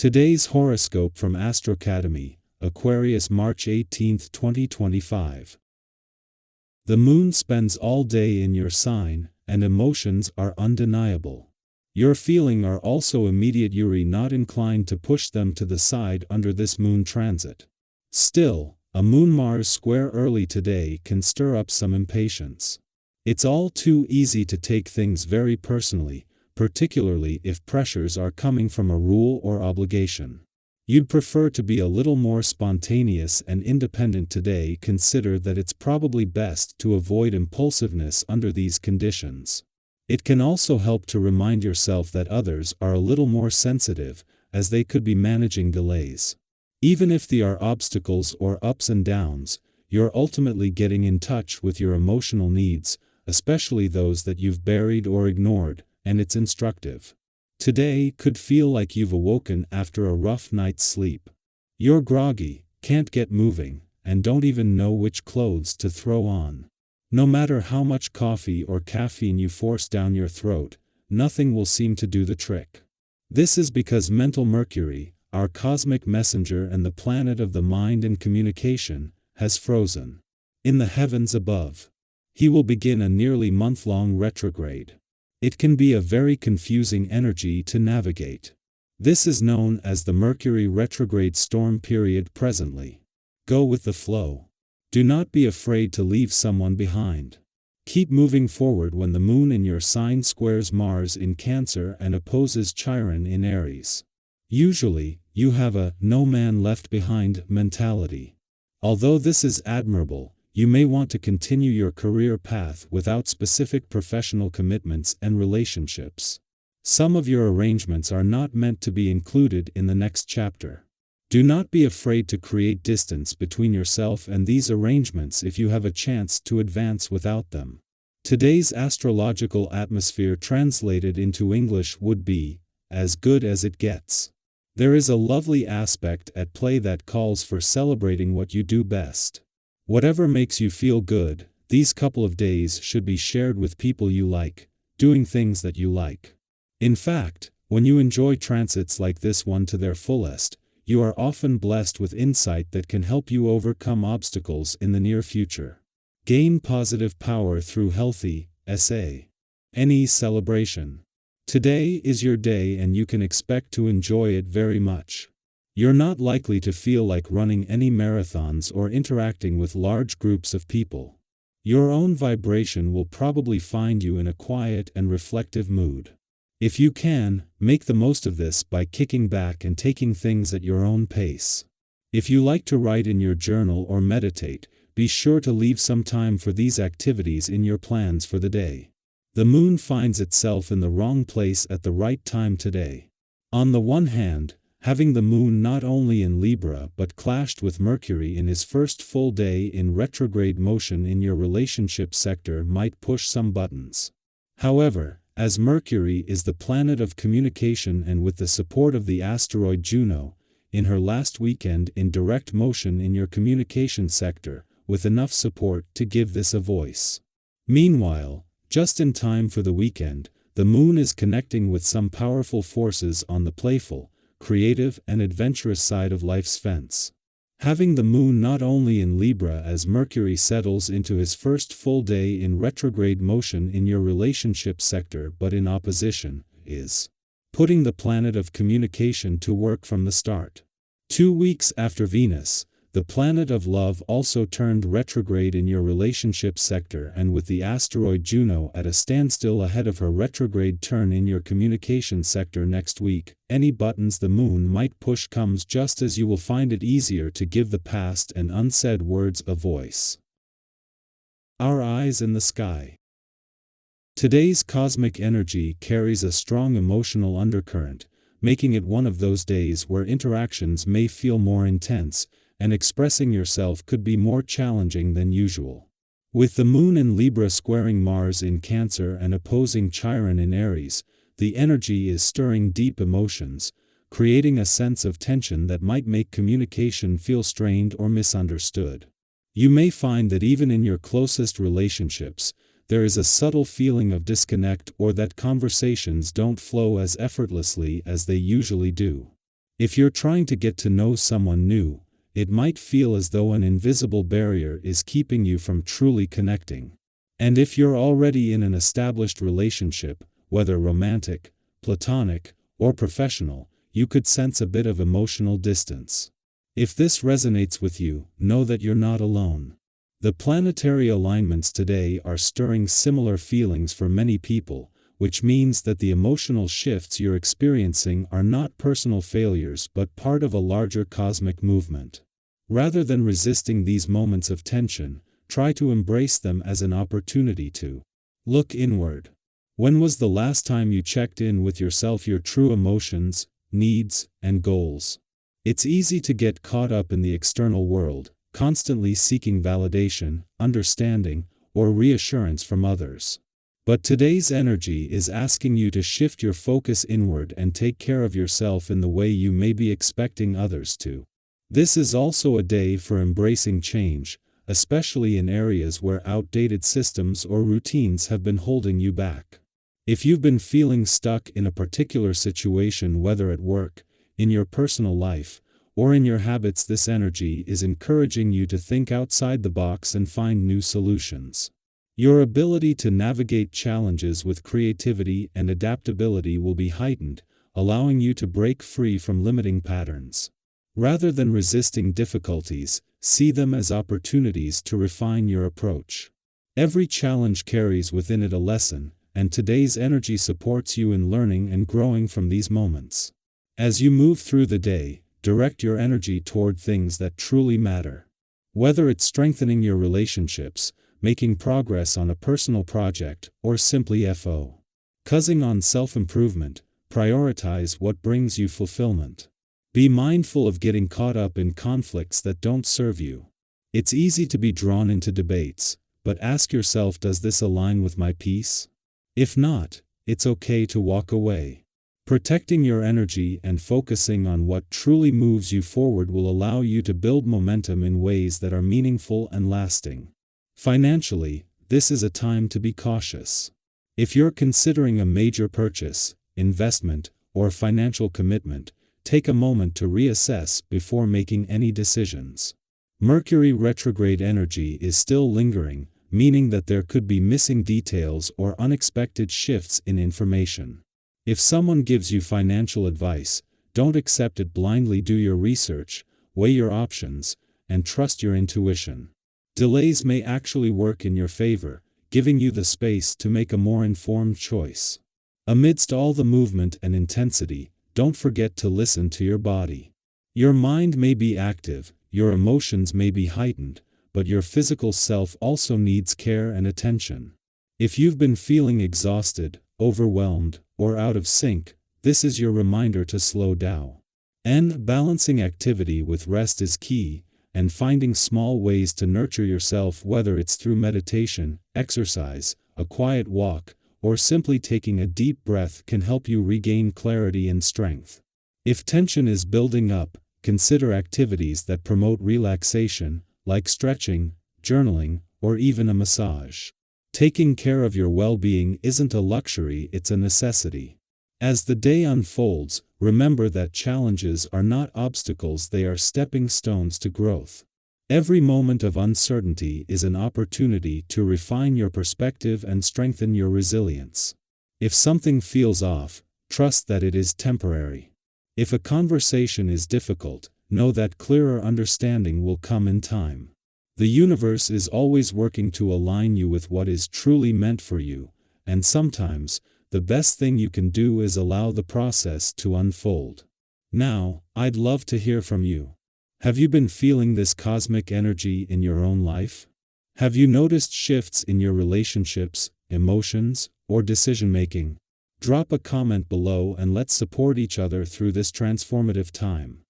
Today's horoscope from Astrocademy, Aquarius March 18, 2025. The moon spends all day in your sign, and emotions are undeniable. Your feelings are also immediate. You're not inclined to push them to the side under this moon transit. Still, a Moon-Mars square early today can stir up some impatience. It's all too easy to take things very personally, particularly if pressures are coming from a rule or obligation. You'd prefer to be a little more spontaneous and independent today. Consider that it's probably best to avoid impulsiveness under these conditions. It can also help to remind yourself that others are a little more sensitive, as they could be managing delays. Even if there are obstacles or ups and downs, you're ultimately getting in touch with your emotional needs, especially those that you've buried or ignored, and it's instructive. Today could feel like you've awoken after a rough night's sleep. You're groggy, can't get moving, and don't even know which clothes to throw on. No matter how much coffee or caffeine you force down your throat, nothing will seem to do the trick. This is because mental Mercury, our cosmic messenger and the planet of the mind and communication, has frozen in the heavens above. He will begin a nearly month-long retrograde. It can be a very confusing energy to navigate. This is known as the Mercury retrograde storm period presently. Go with the flow. Do not be afraid to leave someone behind. Keep moving forward when the moon in your sign squares Mars in Cancer and opposes Chiron in Aries. Usually, you have a "no man left behind" mentality. Although this is admirable, you may want to continue your career path without specific professional commitments and relationships. Some of your arrangements are not meant to be included in the next chapter. Do not be afraid to create distance between yourself and these arrangements if you have a chance to advance without them. Today's astrological atmosphere translated into English would be, as good as it gets. There is a lovely aspect at play that calls for celebrating what you do best. Whatever makes you feel good, these couple of days should be shared with people you like, doing things that you like. In fact, when you enjoy transits like this one to their fullest, you are often blessed with insight that can help you overcome obstacles in the near future. Gain positive power through healthy, any celebration. Today is your day and you can expect to enjoy it very much. You're not likely to feel like running any marathons or interacting with large groups of people. Your own vibration will probably find you in a quiet and reflective mood. If you can, make the most of this by kicking back and taking things at your own pace. If you like to write in your journal or meditate, be sure to leave some time for these activities in your plans for the day. The moon finds itself in the wrong place at the right time today. On the one hand, having the moon not only in Libra but clashed with Mercury in his first full day in retrograde motion in your relationship sector might push some buttons. However, as Mercury is the planet of communication and with the support of the asteroid Juno, in her last weekend in direct motion in your communication sector, with enough support to give this a voice. Meanwhile, just in time for the weekend, the moon is connecting with some powerful forces on the playful, creative and adventurous side of life's fence. Having the moon not only in Libra as Mercury settles into his first full day in retrograde motion in your relationship sector but in opposition, is putting the planet of communication to work from the start. 2 weeks after Venus, the planet of love also turned retrograde in your relationship sector, and with the asteroid Juno at a standstill ahead of her retrograde turn in your communication sector next week, any buttons the moon might push comes just as you will find it easier to give the past and unsaid words a voice. Our eyes in the sky. Today's cosmic energy carries a strong emotional undercurrent, making it one of those days where interactions may feel more intense, and expressing yourself could be more challenging than usual. With the moon in Libra squaring Mars in Cancer and opposing Chiron in Aries, the energy is stirring deep emotions, creating a sense of tension that might make communication feel strained or misunderstood. You may find that even in your closest relationships, there is a subtle feeling of disconnect or that conversations don't flow as effortlessly as they usually do. If you're trying to get to know someone new, it might feel as though an invisible barrier is keeping you from truly connecting. And if you're already in an established relationship, whether romantic, platonic, or professional, you could sense a bit of emotional distance. If this resonates with you, know that you're not alone. The planetary alignments today are stirring similar feelings for many people, which means that the emotional shifts you're experiencing are not personal failures but part of a larger cosmic movement. Rather than resisting these moments of tension, try to embrace them as an opportunity to look inward. When was the last time you checked in with yourself, your true emotions, needs, and goals? It's easy to get caught up in the external world, constantly seeking validation, understanding, or reassurance from others. But today's energy is asking you to shift your focus inward and take care of yourself in the way you may be expecting others to. This is also a day for embracing change, especially in areas where outdated systems or routines have been holding you back. If you've been feeling stuck in a particular situation, whether at work, in your personal life, or in your habits, this energy is encouraging you to think outside the box and find new solutions. Your ability to navigate challenges with creativity and adaptability will be heightened, allowing you to break free from limiting patterns. Rather than resisting difficulties, see them as opportunities to refine your approach. Every challenge carries within it a lesson, and today's energy supports you in learning and growing from these moments. As you move through the day, direct your energy toward things that truly matter. Whether it's strengthening your relationships, making progress on a personal project, or simply focusing on self-improvement, prioritize what brings you fulfillment. Be mindful of getting caught up in conflicts that don't serve you. It's easy to be drawn into debates, but ask yourself, does this align with my peace? If not, it's okay to walk away. Protecting your energy and focusing on what truly moves you forward will allow you to build momentum in ways that are meaningful and lasting. Financially, this is a time to be cautious. If you're considering a major purchase, investment, or financial commitment, take a moment to reassess before making any decisions. Mercury retrograde energy is still lingering, meaning that there could be missing details or unexpected shifts in information. If someone gives you financial advice, don't accept it blindly. Do your research, weigh your options, and trust your intuition. Delays may actually work in your favor, giving you the space to make a more informed choice. Amidst all the movement and intensity, don't forget to listen to your body. Your mind may be active, your emotions may be heightened, but your physical self also needs care and attention. If you've been feeling exhausted, overwhelmed, or out of sync, this is your reminder to slow down. Balancing activity with rest is key, and finding small ways to nurture yourself, whether it's through meditation, exercise, a quiet walk, or simply taking a deep breath, can help you regain clarity and strength. If tension is building up, consider activities that promote relaxation, like stretching, journaling, or even a massage. Taking care of your well-being isn't a luxury, it's a necessity. As the day unfolds, remember that challenges are not obstacles, they are stepping stones to growth. Every moment of uncertainty is an opportunity to refine your perspective and strengthen your resilience. If something feels off, trust that it is temporary. If a conversation is difficult, know that clearer understanding will come in time. The universe is always working to align you with what is truly meant for you, and sometimes, the best thing you can do is allow the process to unfold. Now, I'd love to hear from you. Have you been feeling this cosmic energy in your own life? Have you noticed shifts in your relationships, emotions, or decision-making? Drop a comment below and let's support each other through this transformative time.